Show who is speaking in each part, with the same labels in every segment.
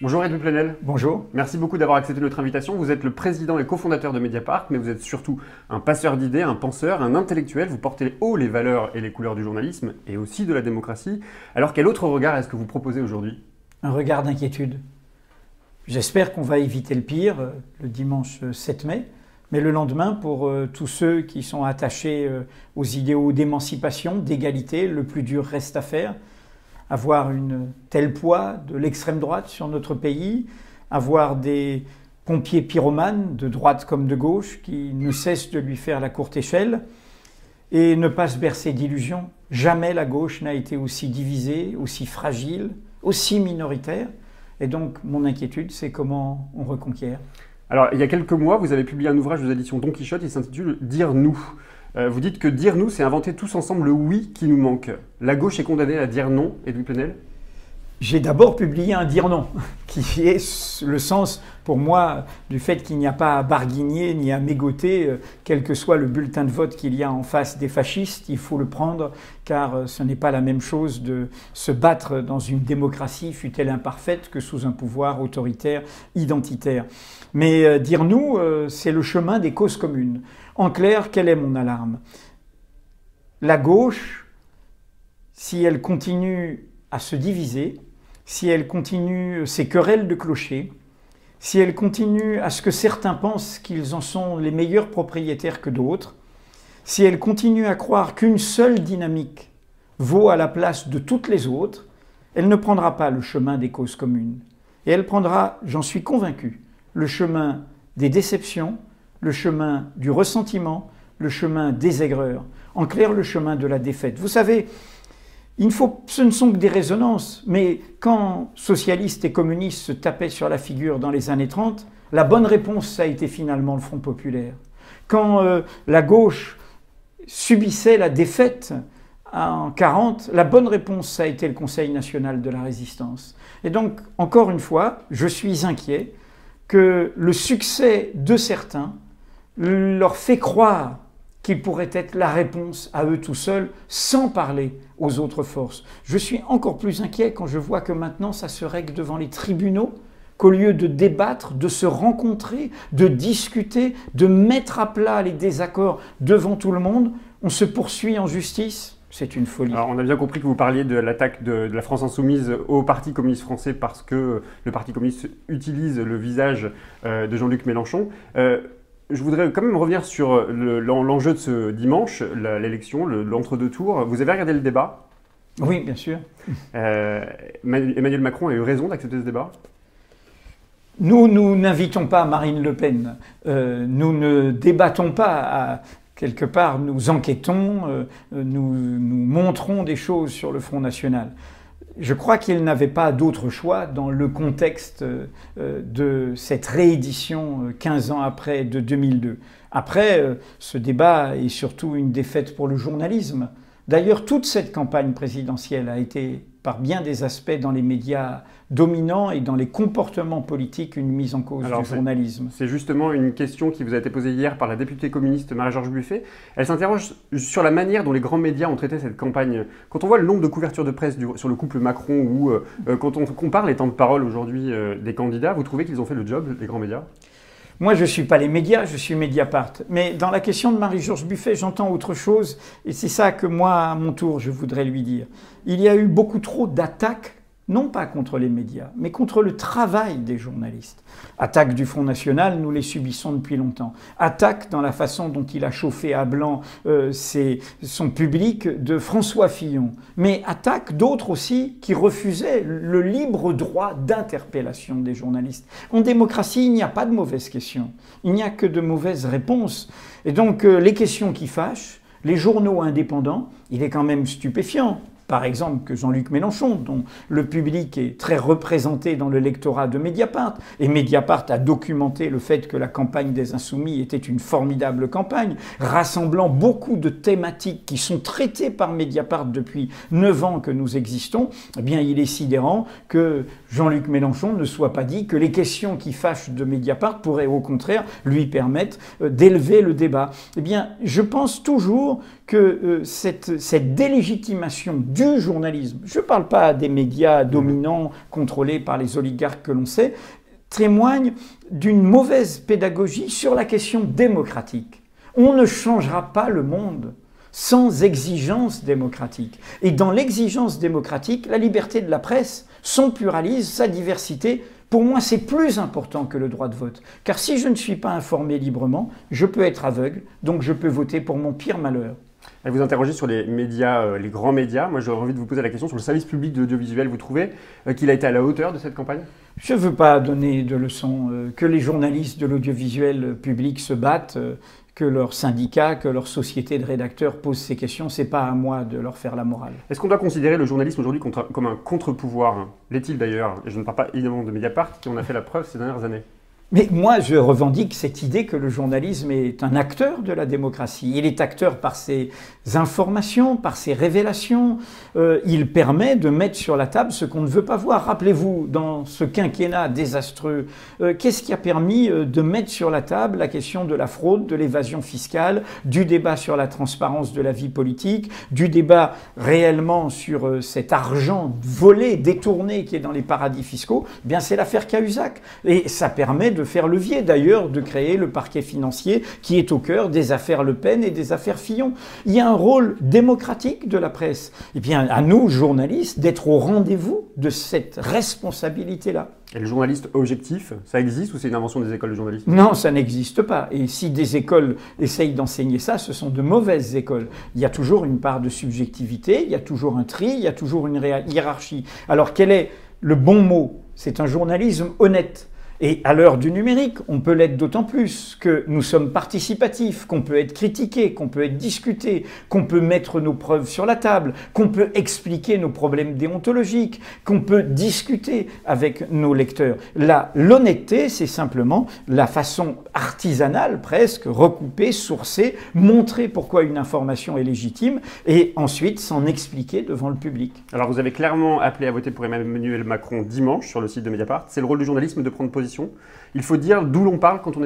Speaker 1: Bonjour Edouard Plenel.
Speaker 2: Bonjour.
Speaker 1: Merci beaucoup d'avoir accepté notre invitation. Vous êtes le président et cofondateur de Mediapart, mais vous êtes surtout un passeur d'idées, un penseur, un intellectuel. Vous portez haut les valeurs et les couleurs du journalisme et aussi de la démocratie. Alors quel autre regard est-ce que vous proposez aujourd'hui?
Speaker 2: Un regard d'inquiétude. J'espère qu'on va éviter le pire le dimanche 7 mai, mais le lendemain, pour tous ceux qui sont attachés aux idéaux d'émancipation, d'égalité, le plus dur reste à faire. Avoir une telle poids de l'extrême droite sur notre pays, avoir des pompiers pyromanes de droite comme de gauche qui ne cessent de lui faire la courte échelle et ne pas se bercer d'illusions. Jamais la gauche n'a été aussi divisée, aussi fragile, aussi minoritaire. Et donc mon inquiétude, c'est comment on reconquiert.
Speaker 1: Alors il y a quelques mois, vous avez publié un ouvrage aux éditions Don Quichotte, il s'intitule « Dire nous ». Vous dites que dire nous, c'est inventer tous ensemble le oui qui nous manque. La gauche est condamnée à dire non, Edouard Plenel?
Speaker 2: J'ai d'abord publié un dire non, qui est le sens pour moi du fait qu'il n'y a pas à barguigner ni à mégoter, quel que soit le bulletin de vote qu'il y a en face des fascistes, il faut le prendre, car ce n'est pas la même chose de se battre dans une démocratie, fût-elle imparfaite, que sous un pouvoir autoritaire, identitaire. Mais dire nous, c'est le chemin des causes communes. En clair, quelle est mon alarme? La gauche, si elle continue à se diviser, si elle continue ces querelles de clochers, si elle continue à ce que certains pensent qu'ils en sont les meilleurs propriétaires que d'autres, si elle continue à croire qu'une seule dynamique vaut à la place de toutes les autres, elle ne prendra pas le chemin des causes communes. Et elle prendra, j'en suis convaincu, le chemin des déceptions, le chemin du ressentiment, le chemin des aigreurs, en clair le chemin de la défaite. Vous savez, ce ne sont que des résonances, mais quand socialistes et communistes se tapaient sur la figure dans les années 30, la bonne réponse, ça a été finalement le Front populaire. Quand la gauche subissait la défaite en 40, la bonne réponse, ça a été le Conseil national de la résistance. Et donc, encore une fois, je suis inquiet que le succès de certains leur fait croire qu'ils pourraient être la réponse à eux tout seuls, sans parler aux autres forces. Je suis encore plus inquiet quand je vois que maintenant ça se règle devant les tribunaux, qu'au lieu de débattre, de se rencontrer, de discuter, de mettre à plat les désaccords devant tout le monde, on se poursuit en justice. C'est une folie.
Speaker 1: Alors, on a bien compris que vous parliez de l'attaque de la France insoumise au Parti communiste français parce que le Parti communiste utilise le visage de Jean-Luc Mélenchon. Je voudrais quand même revenir sur l'enjeu de ce dimanche, l'élection, l'entre-deux tours. Vous avez regardé le débat?
Speaker 2: Oui, bien sûr.
Speaker 1: Emmanuel Macron a eu raison d'accepter ce débat?
Speaker 2: Nous n'invitons pas Marine Le Pen. Nous ne débattons pas quelque part, nous enquêtons, nous montrons des choses sur le Front National. Je crois qu'il n'avait pas d'autre choix dans le contexte de cette réédition 15 ans après de 2002. Après, ce débat est surtout une défaite pour le journalisme. D'ailleurs, toute cette campagne présidentielle a été, par bien des aspects, dans les médias dominants et dans les comportements politiques, une mise en cause du journalisme.
Speaker 1: C'est justement une question qui vous a été posée hier par la députée communiste Marie-Georges Buffet. Elle s'interroge sur la manière dont les grands médias ont traité cette campagne. Quand on voit le nombre de couvertures de presse sur le couple Macron ou quand on compare les temps de parole aujourd'hui des candidats, vous trouvez qu'ils ont fait le job, les grands médias?
Speaker 2: Moi, je ne suis pas les médias, je suis Mediapart. Mais dans la question de Marie-Georges Buffet, j'entends autre chose. Et c'est ça que moi, à mon tour, je voudrais lui dire. Il y a eu beaucoup trop d'attaques, non pas contre les médias, mais contre le travail des journalistes. Attaques du Front National, nous les subissons depuis longtemps. Attaques dans la façon dont il a chauffé à blanc son public de François Fillon. Mais attaques d'autres aussi qui refusaient le libre droit d'interpellation des journalistes. En démocratie, il n'y a pas de mauvaises questions. Il n'y a que de mauvaises réponses. Et donc, les questions qui fâchent, les journaux indépendants, il est quand même stupéfiant. Par exemple, que Jean-Luc Mélenchon, dont le public est très représenté dans le lectorat de Mediapart, et Mediapart a documenté le fait que la campagne des Insoumis était une formidable campagne, rassemblant beaucoup de thématiques qui sont traitées par Mediapart depuis 9 ans que nous existons, eh bien il est sidérant que Jean-Luc Mélenchon ne soit pas dit que les questions qui fâchent de Mediapart pourraient au contraire lui permettre d'élever le débat. Eh bien, je pense toujours que cette délégitimation du du journalisme, je ne parle pas des médias dominants contrôlés par les oligarques que l'on sait, témoignent d'une mauvaise pédagogie sur la question démocratique. On ne changera pas le monde sans exigence démocratique. Et dans l'exigence démocratique, la liberté de la presse, son pluralisme, sa diversité, pour moi, c'est plus important que le droit de vote. Car si je ne suis pas informé librement, je peux être aveugle, donc je peux voter pour mon pire malheur.
Speaker 1: Et vous interrogez sur les médias, les grands médias. Moi, j'aurais envie de vous poser la question sur le service public de l'audiovisuel. Vous trouvez qu'il a été à la hauteur de cette campagne ?
Speaker 2: Je ne veux pas donner de leçons. Que les journalistes de l'audiovisuel public se battent, que leurs syndicats, que leurs sociétés de rédacteurs posent ces questions, ce n'est pas à moi de leur faire la morale.
Speaker 1: Est-ce qu'on doit considérer le journalisme aujourd'hui comme un contre-pouvoir ? L'est-il d'ailleurs ? Et je ne parle pas évidemment de Mediapart, qui en a fait la preuve ces dernières années.
Speaker 2: Mais moi, je revendique cette idée que le journalisme est un acteur de la démocratie. Il est acteur par ses informations, par ses révélations. Il permet de mettre sur la table ce qu'on ne veut pas voir. Rappelez-vous, dans ce quinquennat désastreux, qu'est-ce qui a permis de mettre sur la table la question de la fraude, de l'évasion fiscale, du débat sur la transparence de la vie politique, du débat réellement sur cet argent volé, détourné qui est dans les paradis fiscaux ? Eh bien, c'est l'affaire Cahuzac. Et ça permet de faire levier, d'ailleurs, de créer le parquet financier qui est au cœur des affaires Le Pen et des affaires Fillon. Il y a un rôle démocratique de la presse. Et bien, à nous, journalistes, d'être au rendez-vous de cette responsabilité-là.
Speaker 1: Et le journaliste objectif, ça existe ou c'est une invention des écoles de journalisme ?
Speaker 2: Non, ça n'existe pas. Et si des écoles essayent d'enseigner ça, ce sont de mauvaises écoles. Il y a toujours une part de subjectivité, il y a toujours un tri, il y a toujours une hiérarchie. Alors, quel est le bon mot ? C'est un journalisme honnête. Et à l'heure du numérique, on peut l'être d'autant plus que nous sommes participatifs, qu'on peut être critiqué, qu'on peut être discuté, qu'on peut mettre nos preuves sur la table, qu'on peut expliquer nos problèmes déontologiques, qu'on peut discuter avec nos lecteurs. Là, l'honnêteté, c'est simplement la façon artisanale, presque, recoupée, sourcée, montrer pourquoi une information est légitime et ensuite s'en expliquer devant le public.
Speaker 1: Alors vous avez clairement appelé à voter pour Emmanuel Macron dimanche sur le site de Mediapart. C'est le rôle du journalisme de prendre position. Il faut dire d'où l'on parle quand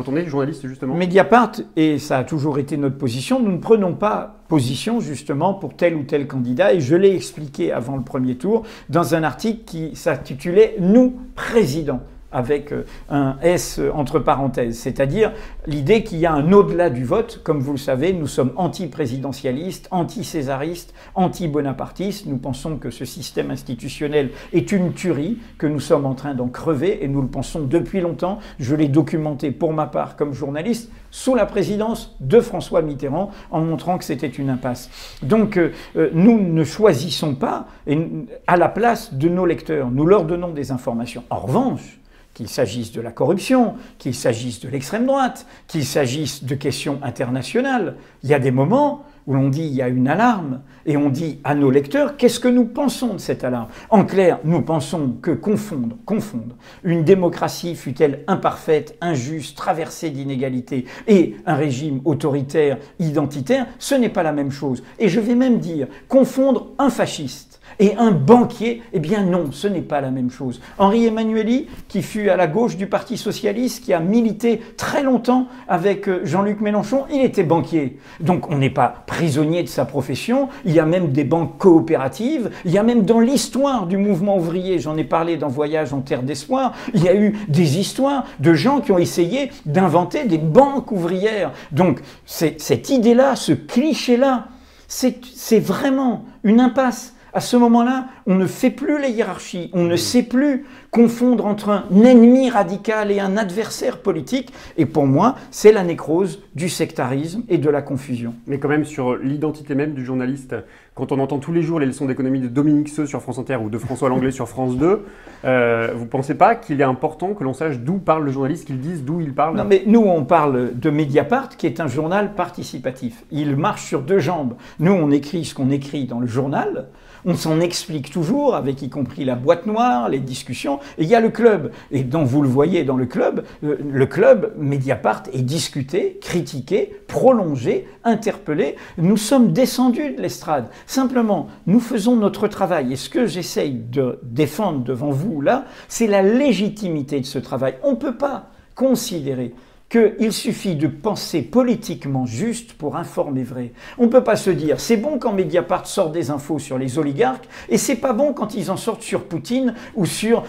Speaker 1: on est journaliste, justement.
Speaker 2: Mediapart, et ça a toujours été notre position, nous ne prenons pas position justement pour tel ou tel candidat, et je l'ai expliqué avant le premier tour dans un article qui s'intitulait « Nous, présidents ». Avec un S entre parenthèses, c'est-à-dire l'idée qu'il y a un au-delà du vote. Comme vous le savez, nous sommes anti-présidentialistes, anti-césaristes, anti-bonapartistes. Nous pensons que ce système institutionnel est une tuerie, que nous sommes en train d'en crever, et nous le pensons depuis longtemps. Je l'ai documenté pour ma part comme journaliste sous la présidence de François Mitterrand, en montrant que c'était une impasse. Donc nous ne choisissons pas à la place de nos lecteurs. Nous leur donnons des informations. En revanche, qu'il s'agisse de la corruption, qu'il s'agisse de l'extrême droite, qu'il s'agisse de questions internationales, il y a des moments où l'on dit il y a une alarme et on dit à nos lecteurs qu'est-ce que nous pensons de cette alarme. En clair, nous pensons que confondre une démocratie, fût-elle imparfaite, injuste, traversée d'inégalités, et un régime autoritaire, identitaire, ce n'est pas la même chose. Et je vais même dire confondre un fasciste et un banquier, eh bien non, ce n'est pas la même chose. Henri Emmanuelli, qui fut à la gauche du Parti socialiste, qui a milité très longtemps avec Jean-Luc Mélenchon, il était banquier. Donc on n'est pas prisonnier de sa profession, il y a même des banques coopératives, il y a même dans l'histoire du mouvement ouvrier, j'en ai parlé dans Voyage en terre d'espoir, il y a eu des histoires de gens qui ont essayé d'inventer des banques ouvrières. Donc cette idée-là, ce cliché-là, c'est vraiment une impasse. À ce moment-là, on ne fait plus les hiérarchies, on ne sait plus confondre entre un ennemi radical et un adversaire politique. Et pour moi, c'est la nécrose du sectarisme et de la confusion.
Speaker 1: Mais quand même, sur l'identité même du journaliste, quand on entend tous les jours les leçons d'économie de Dominique Seux sur France Inter ou de François Langlais sur France 2, vous ne pensez pas qu'il est important que l'on sache d'où parle le journaliste, qu'il dise d'où il parle ?
Speaker 2: Non, mais nous, on parle de Mediapart, qui est un journal participatif. Il marche sur deux jambes. Nous, on écrit ce qu'on écrit dans le journal. On s'en explique toujours, avec y compris la boîte noire, les discussions. Et il y a le club. Et donc, vous le voyez dans le club Mediapart est discuté, critiqué, prolongé, interpellé. Nous sommes descendus de l'estrade. Simplement, nous faisons notre travail. Et ce que j'essaye de défendre devant vous, là, c'est la légitimité de ce travail. On ne peut pas considérer qu'il suffit de penser politiquement juste pour informer vrai. On ne peut pas se dire, c'est bon quand Mediapart sort des infos sur les oligarques, et c'est pas bon quand ils en sortent sur Poutine ou sur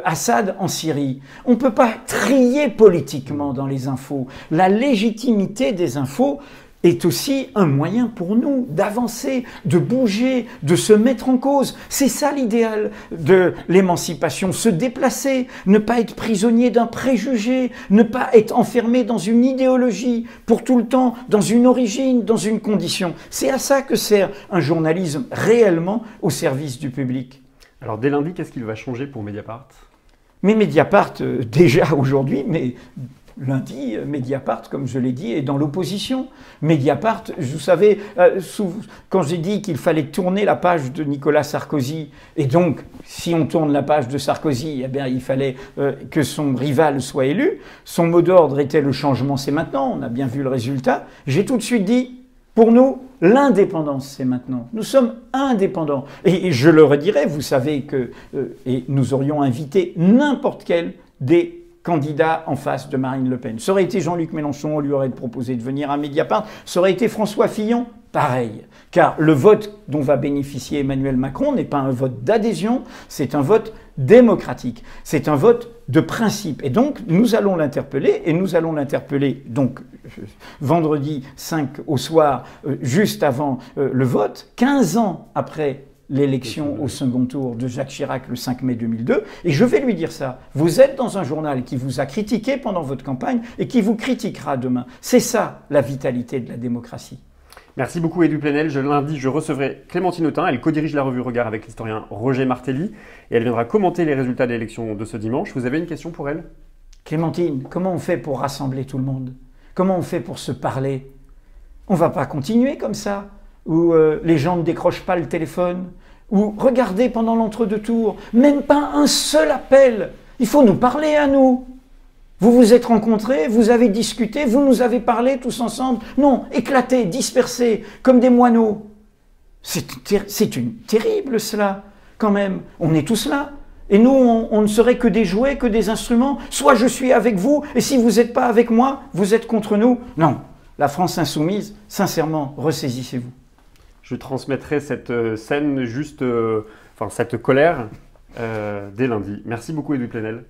Speaker 2: Assad en Syrie. On ne peut pas trier politiquement dans les infos. La légitimité des infos est aussi un moyen pour nous d'avancer, de bouger, de se mettre en cause. C'est ça l'idéal de l'émancipation, se déplacer, ne pas être prisonnier d'un préjugé, ne pas être enfermé dans une idéologie pour tout le temps, dans une origine, dans une condition. C'est à ça que sert un journalisme réellement au service du public.
Speaker 1: Alors dès lundi, qu'est-ce qu'il va changer pour Mediapart?
Speaker 2: Mais Mediapart, déjà aujourd'hui, mais lundi, Mediapart, comme je l'ai dit, est dans l'opposition. Mediapart, vous savez, quand j'ai dit qu'il fallait tourner la page de Nicolas Sarkozy, et donc, si on tourne la page de Sarkozy, eh bien, il fallait que son rival soit élu, son mot d'ordre était le changement, c'est maintenant, on a bien vu le résultat, j'ai tout de suite dit, pour nous, l'indépendance, c'est maintenant. Nous sommes indépendants. Et je le redirai, vous savez que et nous aurions invité n'importe quel des candidat en face de Marine Le Pen. Ça aurait été Jean-Luc Mélenchon, on lui aurait proposé de venir à Mediapart. Ça aurait été François Fillon, pareil. Car le vote dont va bénéficier Emmanuel Macron n'est pas un vote d'adhésion, c'est un vote démocratique. C'est un vote de principe. Et donc, nous allons l'interpeller, et nous allons l'interpeller donc vendredi 5 au soir, juste avant le vote, 15 ans après l'élection au second tour de Jacques Chirac le 5 mai 2002. Et je vais lui dire ça. Vous êtes dans un journal qui vous a critiqué pendant votre campagne et qui vous critiquera demain. C'est ça, la vitalité de la démocratie.
Speaker 1: Merci beaucoup, Édu Plenel. Lundi, je recevrai Clémentine Autain. Elle co-dirige la revue Regard avec l'historien Roger Martelly. Et elle viendra commenter les résultats de l'élection de ce dimanche. Vous avez une question pour elle?
Speaker 2: Clémentine, comment on fait pour rassembler tout le monde? Comment on fait pour se parler? On ne va pas continuer comme ça, où les gens ne décrochent pas le téléphone, ou regardez pendant l'entre-deux tours, même pas un seul appel. Il faut nous parler à nous. Vous vous êtes rencontrés, vous avez discuté, vous nous avez parlé tous ensemble. Non, éclatés, dispersés, comme des moineaux. C'est terrible cela, quand même. On est tous là. Et nous, on ne serait que des jouets, que des instruments. Soit je suis avec vous, et si vous n'êtes pas avec moi, vous êtes contre nous. Non, la France insoumise, sincèrement, ressaisissez-vous.
Speaker 1: Je transmettrai cette scène, cette colère, dès lundi. Merci beaucoup, Édu Plenel.